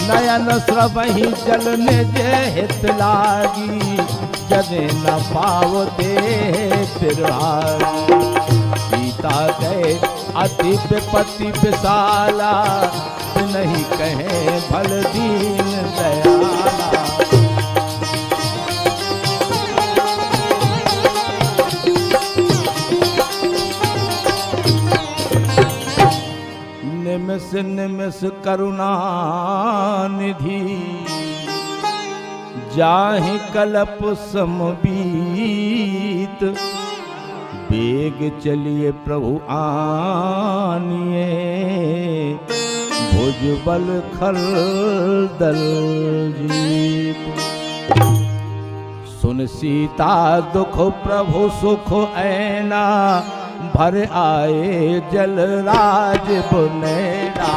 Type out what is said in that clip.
नयन स्रवहि जल निज हित लागी, जने न पाव दे बिरहारी। सीता गए अति विपत्ति विशाला, नहीं कहे भल दीन दयाला। निमिष निमिष करुणा निधि, जाहि कल्प समबीत। बेग चलिए प्रभु आनिए, भुजबल खलदल जीत। सुन सीता दुख प्रभु सुख ऐना, भर आए जल राज बुनेरा।